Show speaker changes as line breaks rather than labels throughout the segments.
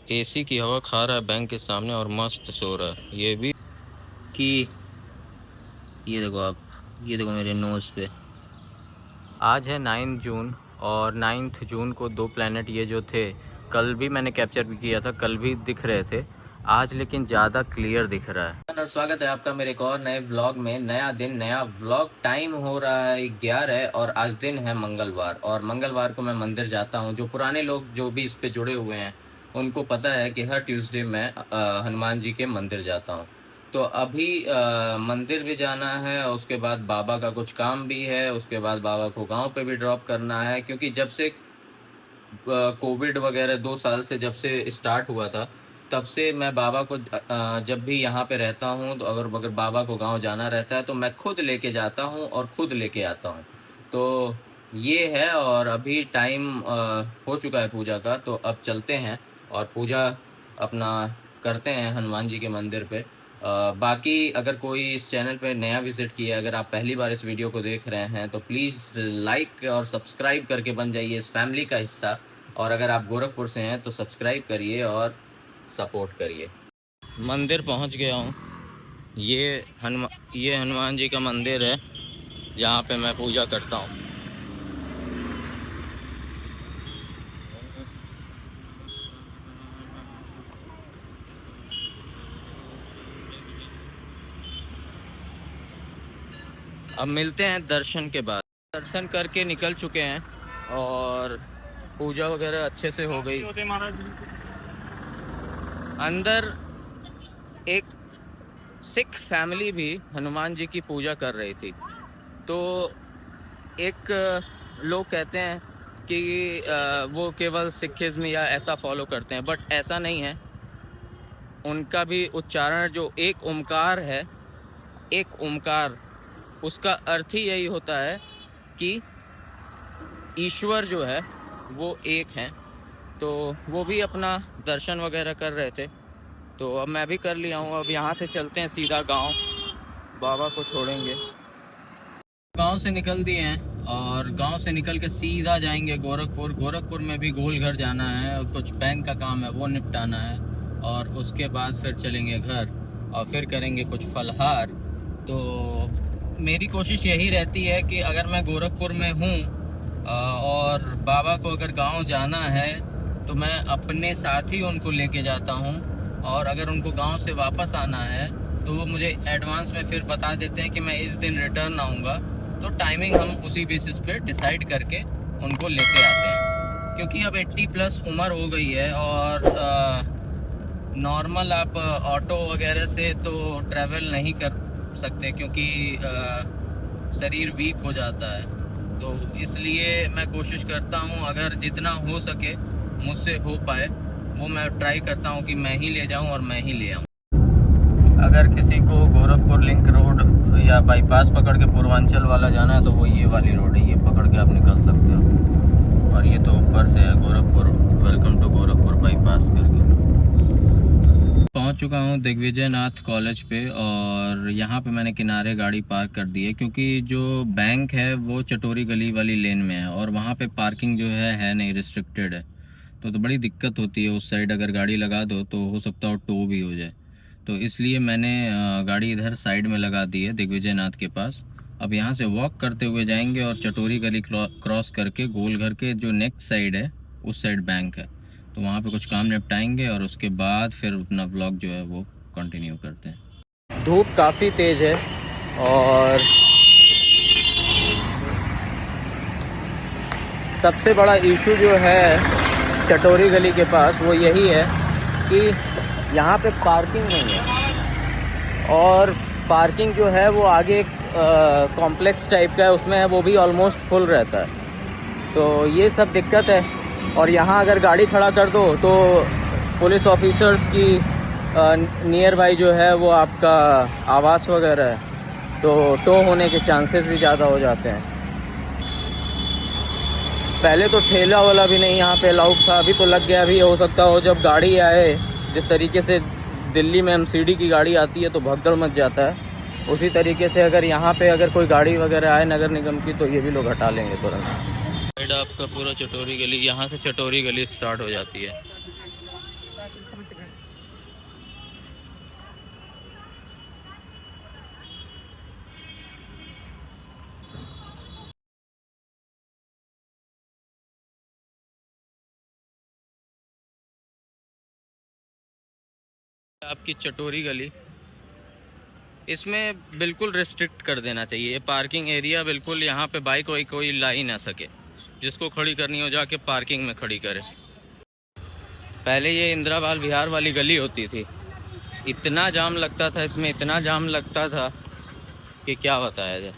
AC की हवा खा रहा है बैंक के सामने और मस्त सो रहा है। ये भी कि ये देखो आप, ये देखो मेरे नोज़ पे। आज है 9 जून और 9 जून को दो प्लैनेट ये जो थे, कल भी मैंने कैप्चर भी किया था, कल भी दिख रहे थे, आज लेकिन ज़्यादा क्लियर दिख रहा है। स्वागत है आपका मेरे एक और नए व्लॉग में। नया दिन नया व्लॉग। टाइम हो रहा है 11 और आज दिन है मंगलवार, और मंगलवार को मैं मंदिर जाता हूँ। जो पुराने लोग जो भी इस पे जुड़े हुए हैं उनको पता है कि हर ट्यूसडे मैं हनुमान जी के मंदिर जाता हूँ। तो अभी मंदिर भी जाना है, उसके बाद बाबा का कुछ काम भी है, उसके बाद बाबा को गांव पे भी ड्रॉप करना है। क्योंकि जब से कोविड वगैरह 2 साल से जब से स्टार्ट हुआ था, तब से मैं बाबा को जब भी यहाँ पे रहता हूँ तो अगर बाबा को गांव जाना रहता है तो मैं खुद लेके जाता हूँ और खुद लेके आता हूँ। तो ये है, और अभी टाइम हो चुका है पूजा का, तो अब चलते हैं और पूजा अपना करते हैं हनुमान जी के मंदिर पे। बाकी अगर कोई इस चैनल पे नया विजिट किया, अगर आप पहली बार इस वीडियो को देख रहे हैं तो प्लीज़ लाइक और सब्सक्राइब करके बन जाइए इस फैमिली का हिस्सा। और अगर आप गोरखपुर से हैं तो सब्सक्राइब करिए और सपोर्ट करिए। मंदिर पहुंच गया हूं। ये हनुमान जी का मंदिर है जहां पे मैं पूजा करता हूं। अब मिलते हैं दर्शन के बाद। दर्शन करके निकल चुके हैं और पूजा वगैरह अच्छे से हो गई। अंदर एक सिख फैमिली भी हनुमान जी की पूजा कर रही थी। तो एक लोग कहते हैं कि वो केवल सिखिज्म या ऐसा फॉलो करते हैं, बट ऐसा नहीं है। उनका भी उच्चारण जो एक ओमकार है, एक ओमकार, उसका अर्थ ही यही होता है कि ईश्वर जो है वो एक हैं। तो वो भी अपना दर्शन वगैरह कर रहे थे, तो अब मैं भी कर लिया हूँ। अब यहाँ से चलते हैं सीधा गांव, बाबा को छोड़ेंगे। गांव से निकल दिए हैं और गांव से निकल के सीधा जाएंगे गोरखपुर। गोरखपुर में भी गोल घर जाना है और कुछ बैंक का काम है वो निपटाना है, और उसके बाद फिर चलेंगे घर और फिर करेंगे कुछ फलहार। तो मेरी कोशिश यही रहती है कि अगर मैं गोरखपुर में हूँ और बाबा को अगर गांव जाना है तो मैं अपने साथ ही उनको लेके जाता हूँ, और अगर उनको गांव से वापस आना है तो वो मुझे एडवांस में फिर बता देते हैं कि मैं इस दिन रिटर्न आऊँगा। तो टाइमिंग हम उसी बेसिस पे डिसाइड करके उनको लेते आते हैं। क्योंकि अब 80+ उम्र हो गई है और नॉर्मल आप ऑटो वगैरह से तो ट्रैवल नहीं कर सकते, क्योंकि शरीर वीक हो जाता है। तो इसलिए मैं कोशिश करता हूँ अगर जितना हो सके मुझसे हो पाए वो मैं ट्राई करता हूँ कि मैं ही ले जाऊँ और मैं ही ले आऊँ। अगर किसी को गोरखपुर लिंक रोड या बाईपास पकड़ के पूर्वांचल वाला जाना है तो वो ये वाली रोड है, ये पकड़ के आप निकल सकते हो। और ये तो ऊपर से है Gorakhpur, welcome to Gorakhpur bypass करके। पहुंच चुका हूं दिग्विजय नाथ कॉलेज पे, और यहाँ पे मैंने किनारे गाड़ी पार्क कर दी है क्योंकि जो बैंक है वो चटोरी गली वाली लेन में है और वहाँ पे पार्किंग जो है नहीं, रिस्ट्रिक्टेड है। तो बड़ी दिक्कत होती है उस साइड, अगर गाड़ी लगा दो तो हो सकता है टो भी हो जाए। तो इसलिए मैंने गाड़ी इधर साइड में लगा दी है दिग्विजय नाथ के पास। अब यहाँ से वॉक करते हुए जाएंगे और चटोरी गली क्रॉस करके गोल घर के जो नेक्स्ट साइड है उस साइड बैंक है, तो वहाँ पे कुछ काम निपटाएंगे और उसके बाद फिर अपना व्लॉग जो है वो कंटिन्यू करते हैं। धूप काफ़ी तेज़ है और सबसे बड़ा इशू जो है चटोरी गली के पास वो यही है कि यहाँ पे पार्किंग नहीं है, और पार्किंग जो है वो आगे एक कॉम्प्लेक्स टाइप का है उसमें है, वो भी ऑलमोस्ट फुल रहता है। तो ये सब दिक्कत है। और यहाँ अगर गाड़ी खड़ा कर दो तो पुलिस ऑफिसर्स की नियर बाई जो है वो आपका आवास वगैरह है, तो टो होने के चांसेस भी ज़्यादा हो जाते हैं। पहले तो ठेला वाला भी नहीं यहाँ पे अलाउड था, अभी तो लग गया। भी हो सकता हो जब गाड़ी आए, जिस तरीके से दिल्ली में एमसीडी की गाड़ी आती है तो भगदड़ मच जाता है, उसी तरीके से अगर यहाँ पे अगर कोई गाड़ी वगैरह आए नगर निगम की तो ये भी लोग हटा लेंगे तुरंत। आपका पूरा चटोरी गली, यहाँ से चटोरी गली स्टार्ट हो जाती है।
समझ सक रहे हैं।
आपकी चटोरी गली, इसमें बिल्कुल रिस्ट्रिक्ट कर देना चाहिए ये पार्किंग एरिया। बिल्कुल यहाँ पे बाइक वाइक कोई ला ही ना सके, जिसको खड़ी करनी हो जाके पार्किंग में खड़ी करे। पहले ये इंदिरा बाल विहार वाली गली होती थी, इतना जाम लगता था इसमें, इतना जाम लगता था कि क्या बताया जाए।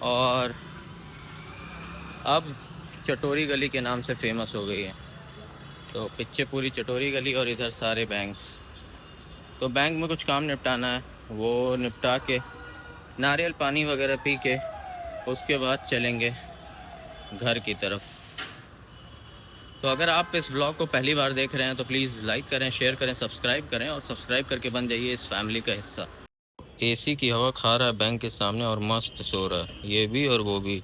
और अब चटोरी गली के नाम से फेमस हो गई है। तो पीछे पूरी चटोरी गली और इधर सारे बैंक्स। तो बैंक में कुछ काम निपटाना है, वो निपटा के नारियल पानी वगैरह पी के उसके बाद चलेंगे घर की तरफ। तो अगर आप इस व्लॉग को पहली बार देख रहे हैं तो प्लीज़ लाइक करें, शेयर करें, सब्सक्राइब करें और सब्सक्राइब करके बन जाइए इस फैमिली का हिस्सा। एसी की हवा खा रहा है बैंक के सामने और मस्त सो रहा है, ये भी और वो भी,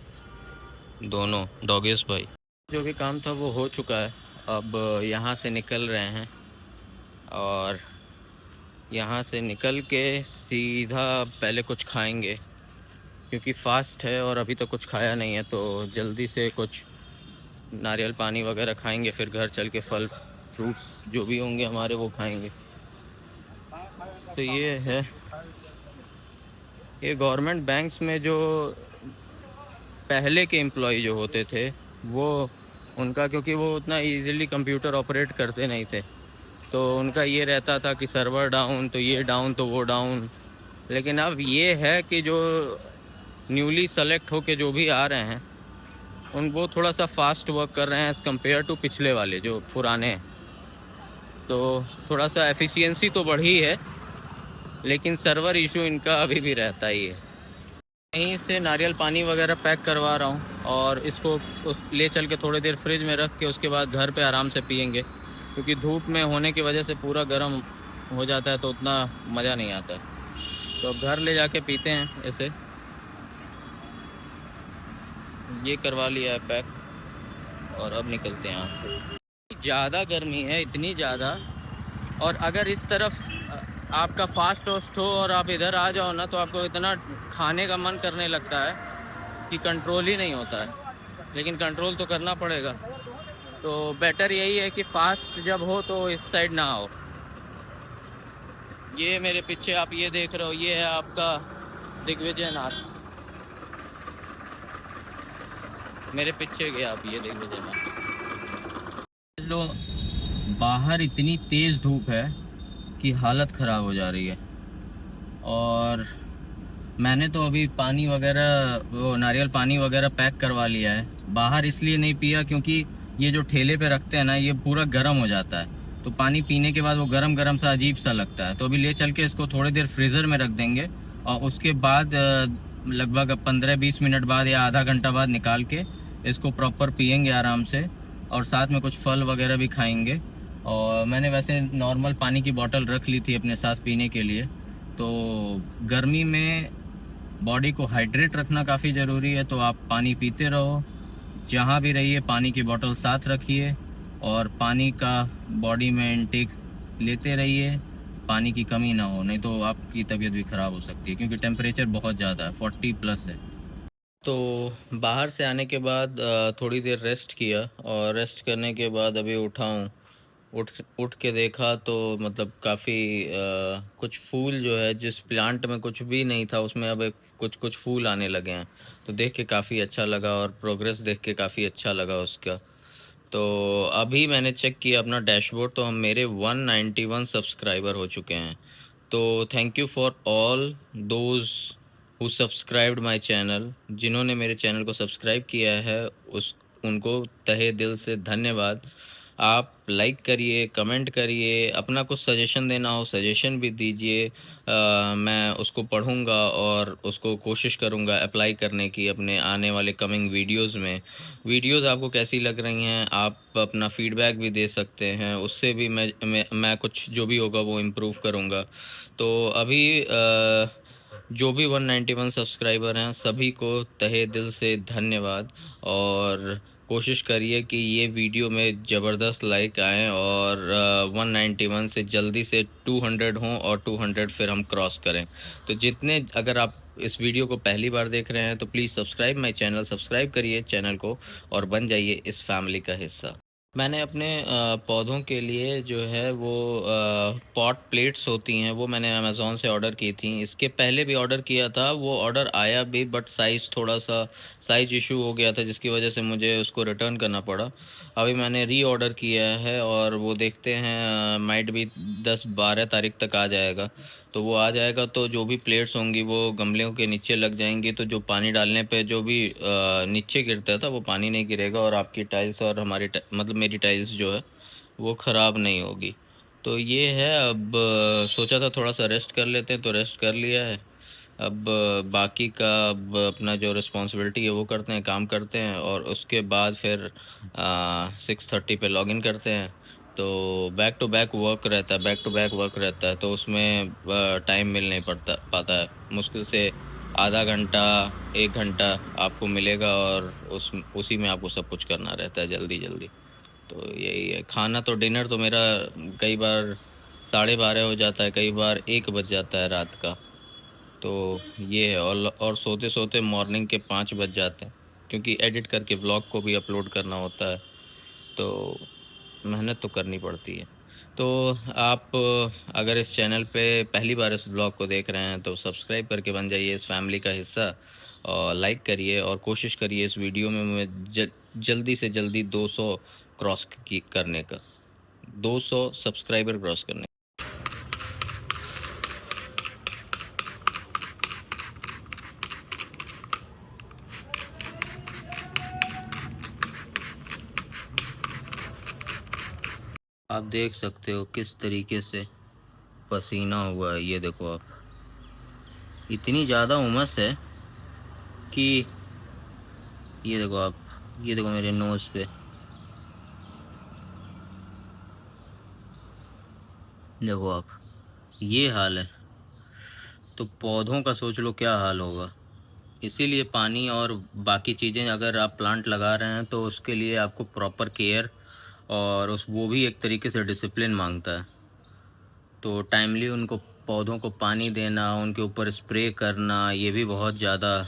दोनों डॉगेस भाई। जो भी काम था वो हो चुका है, अब यहाँ से निकल रहे हैं और यहाँ से निकल के सीधा पहले कुछ खाएंगे क्योंकि फास्ट है और अभी तक कुछ खाया नहीं है। तो जल्दी से कुछ नारियल पानी वगैरह खाएंगे, फिर घर चल के फल फ्रूट्स जो भी होंगे हमारे वो खाएंगे। तो ये है, ये गवर्नमेंट बैंक्स में जो पहले के एम्प्लॉय जो होते थे वो, उनका क्योंकि वो उतना इजीली कंप्यूटर ऑपरेट करते नहीं थे, तो उनका ये रहता था कि सर्वर डाउन तो ये डाउन तो वो डाउन। लेकिन अब ये है कि जो न्यूली सेलेक्ट होके जो भी आ रहे हैं उन वो थोड़ा सा फास्ट वर्क कर रहे हैं एज़ कम्पेयर टू पिछले वाले जो पुराने हैं। तो थोड़ा सा एफिशिएंसी तो बढ़ी है, लेकिन सर्वर इशू इनका अभी भी रहता ही है। यहीं से नारियल पानी वगैरह पैक करवा रहा हूँ और इसको उस ले चल के थोड़ी देर फ्रिज में रख के उसके बाद घर पे आराम से पियेंगे, क्योंकि धूप में होने की वजह से पूरा गर्म हो जाता है तो उतना मज़ा नहीं आता। तो अब घर ले जाके पीते हैं ऐसे। ये करवा लिया है पैक और अब निकलते हैं यहाँ से। ज़्यादा गर्मी है, इतनी ज़्यादा। और अगर इस तरफ आपका फास्ट होस्ट हो और आप इधर आ जाओ ना तो आपको इतना खाने का मन करने लगता है कि कंट्रोल ही नहीं होता है, लेकिन कंट्रोल तो करना पड़ेगा। तो बेटर यही है कि फास्ट जब हो तो इस साइड ना आओ। ये मेरे पीछे आप ये देख रहे हो, ये है आपका दिग्विजय नाथ। मेरे पीछे गया आप, ये दिग्विजय नाथ। लो, बाहर इतनी तेज़ धूप है कि हालत ख़राब हो जा रही है। और मैंने तो अभी पानी वगैरह, वो नारियल पानी वगैरह पैक करवा लिया है। बाहर इसलिए नहीं पिया क्योंकि ये जो ठेले पे रखते हैं ना ये पूरा गर्म हो जाता है, तो पानी पीने के बाद वो गरम गरम सा अजीब सा लगता है। तो अभी ले चल के इसको थोड़ी देर फ्रीज़र में रख देंगे और उसके बाद लगभग 15-20 मिनट बाद या आधा घंटा बाद निकाल के इसको प्रॉपर पियेंगे आराम से, और साथ में कुछ फल वगैरह भी खाएंगे। और मैंने वैसे नॉर्मल पानी की बोतल रख ली थी अपने साथ पीने के लिए। तो गर्मी में बॉडी को हाइड्रेट रखना काफ़ी ज़रूरी है, तो आप पानी पीते रहो, जहाँ भी रहिए पानी की बोतल साथ रखिए और पानी का बॉडी में इनटेक लेते रहिए, पानी की कमी ना हो, नहीं तो आपकी तबीयत भी ख़राब हो सकती है क्योंकि टेम्परेचर बहुत ज़्यादा है, 40+ है। तो बाहर से आने के बाद थोड़ी देर रेस्ट किया और रेस्ट करने के बाद अभी उठा हूँ। उठ उठ के देखा तो मतलब काफ़ी कुछ फूल जो है, जिस प्लांट में कुछ भी नहीं था उसमें अब एक कुछ कुछ फूल आने लगे हैं, तो देख के काफ़ी अच्छा लगा और प्रोग्रेस देख के काफ़ी अच्छा लगा उसका। तो अभी मैंने चेक किया अपना डैशबोर्ड, तो हम मेरे 191 सब्सक्राइबर हो चुके हैं। तो thank you for all those who subscribed my channel. जिन्होंने मेरे चैनल को सब्सक्राइब किया है उस उनको तहे दिल से धन्यवाद। आप लाइक करिए, कमेंट करिए, अपना कुछ सजेशन देना हो सजेशन भी दीजिए। मैं उसको पढ़ूंगा और उसको कोशिश करूंगा अप्लाई करने की अपने आने वाले कमिंग वीडियोस में। वीडियोस आपको कैसी लग रही हैं आप अपना फीडबैक भी दे सकते हैं, उससे भी मैं कुछ जो भी होगा वो इम्प्रूव करूंगा। तो अभी जो भी 191 सब्सक्राइबर हैं सभी को तहे दिल से धन्यवाद। और कोशिश करिए कि ये वीडियो में ज़बरदस्त लाइक आएँ और 191 से जल्दी से 200 हों और 200 फिर हम क्रॉस करें। तो जितने अगर आप इस वीडियो को पहली बार देख रहे हैं तो please subscribe my channel, subscribe करिए चैनल को और बन जाइए इस फैमिली का हिस्सा। मैंने अपने पौधों के लिए जो है वो पॉट प्लेट्स होती हैं, वो मैंने अमेज़न से ऑर्डर की थी। इसके पहले भी ऑर्डर किया था, वो ऑर्डर आया भी बट साइज़ इशू हो गया था जिसकी वजह से मुझे उसको रिटर्न करना पड़ा। अभी मैंने रीऑर्डर किया है और वो देखते हैं माइट बी 10-12 तारीख तक आ जाएगा। तो वो आ जाएगा तो जो भी प्लेट्स होंगी वो गमलों के नीचे लग जाएँगी, तो जो पानी डालने पे जो भी नीचे गिरता था वो पानी नहीं गिरेगा और आपकी टाइल्स और हमारी मतलब मेरी टाइल्स जो है वो ख़राब नहीं होगी। तो ये है, अब सोचा था थोड़ा सा रेस्ट कर लेते हैं तो रेस्ट कर लिया है। अब बाकी का अब अपना जो रिस्पॉन्सिबिलिटी है वो करते हैं, काम करते हैं और उसके बाद फिर 6:30 पे लॉगिन करते हैं। तो बैक टू बैक वर्क रहता है तो उसमें टाइम मिल नहीं पाता है। मुश्किल से आधा घंटा 1 घंटा आपको मिलेगा और उसी में आपको सब कुछ करना रहता है जल्दी-जल्दी। तो यही है। खाना तो डिनर तो मेरा कई बार 12:30 हो जाता है, कई बार 1 बज जाता है रात का। तो ये है और सोते-सोते मॉर्निंग के 5 बज जाते हैं क्योंकि एडिट करके व्लॉग को भी अपलोड करना होता है। तो मेहनत तो करनी पड़ती है। तो आप अगर इस चैनल पे पहली बार इस व्लॉग को देख रहे हैं तो सब्सक्राइब करके बन जाइए इस फैमिली का हिस्सा और लाइक करिए और कोशिश करिए इस वीडियो में मैं जल्दी से जल्दी 200 क्रॉस करने का, 200 सब्सक्राइबर क्रॉस करने। आप देख सकते हो किस तरीके से पसीना हुआ है, ये देखो आप। इतनी ज़्यादा उमस है कि ये देखो आप, ये देखो मेरे नोज़ पे, देखो आप, ये हाल है। तो पौधों का सोच लो क्या हाल होगा। इसीलिए पानी और बाकी चीज़ें अगर आप प्लांट लगा रहे हैं तो उसके लिए आपको प्रॉपर केयर और उस वो भी एक तरीके से डिसिप्लिन मांगता है। तो टाइमली उनको पौधों को पानी देना, उनके ऊपर स्प्रे करना, ये भी बहुत ज़्यादा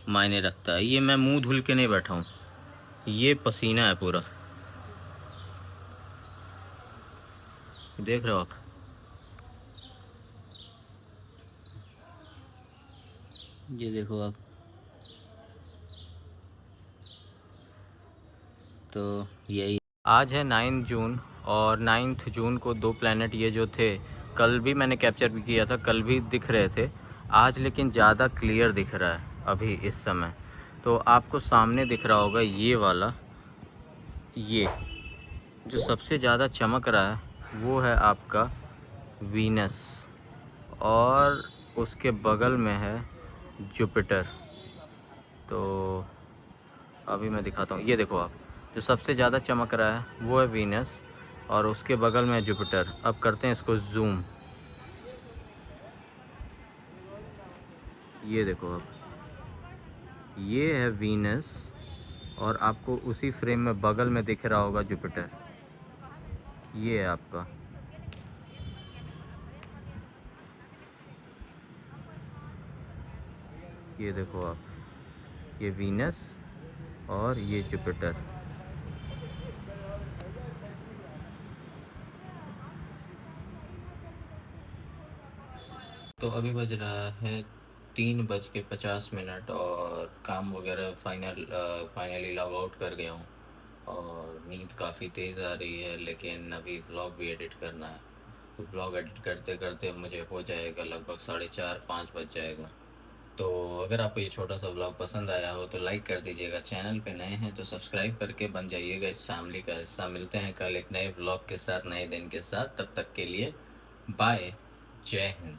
मायने रखता है। ये मैं मुंह धुल के नहीं बैठा हूँ, ये पसीना है पूरा, देख रहे हो आप। ये देखो आप। तो यही आज है 9 जून और 9 जून को 2 प्लैनेट ये जो थे, कल भी मैंने कैप्चर भी किया था, कल भी दिख रहे थे। आज लेकिन ज़्यादा क्लियर दिख रहा है अभी इस समय। तो आपको सामने दिख रहा होगा ये वाला, ये जो सबसे ज़्यादा चमक रहा है वो है आपका वीनस और उसके बगल में है जुपिटर। तो अभी मैं दिखाता हूँ, ये देखो आप, जो सबसे ज़्यादा चमक रहा है वो है वीनस और उसके बगल में है जुपिटर। अब करते हैं इसको जूम, ये देखो आप, ये है वीनस और आपको उसी फ्रेम में बगल में दिख रहा होगा जुपिटर, ये है आपका। ये देखो आप, ये वीनस और ये जुपिटर। तो अभी बज रहा है 3:50 और काम वगैरह फाइनली लॉग आउट कर गया हूँ और नींद काफ़ी तेज़ आ रही है, लेकिन अभी व्लॉग भी एडिट करना है। तो व्लॉग एडिट करते करते मुझे हो जाएगा लगभग 4:30-5 बज जाएगा। तो अगर आपको ये छोटा सा व्लॉग पसंद आया हो तो लाइक कर दीजिएगा, चैनल पे नए हैं तो सब्सक्राइब करके बन जाइएगा इस फैमिली का हिस्सा। मिलते हैं कल एक नए व्लॉग के साथ, नए दिन के साथ। तब तक के लिए बाय, जय हिंद।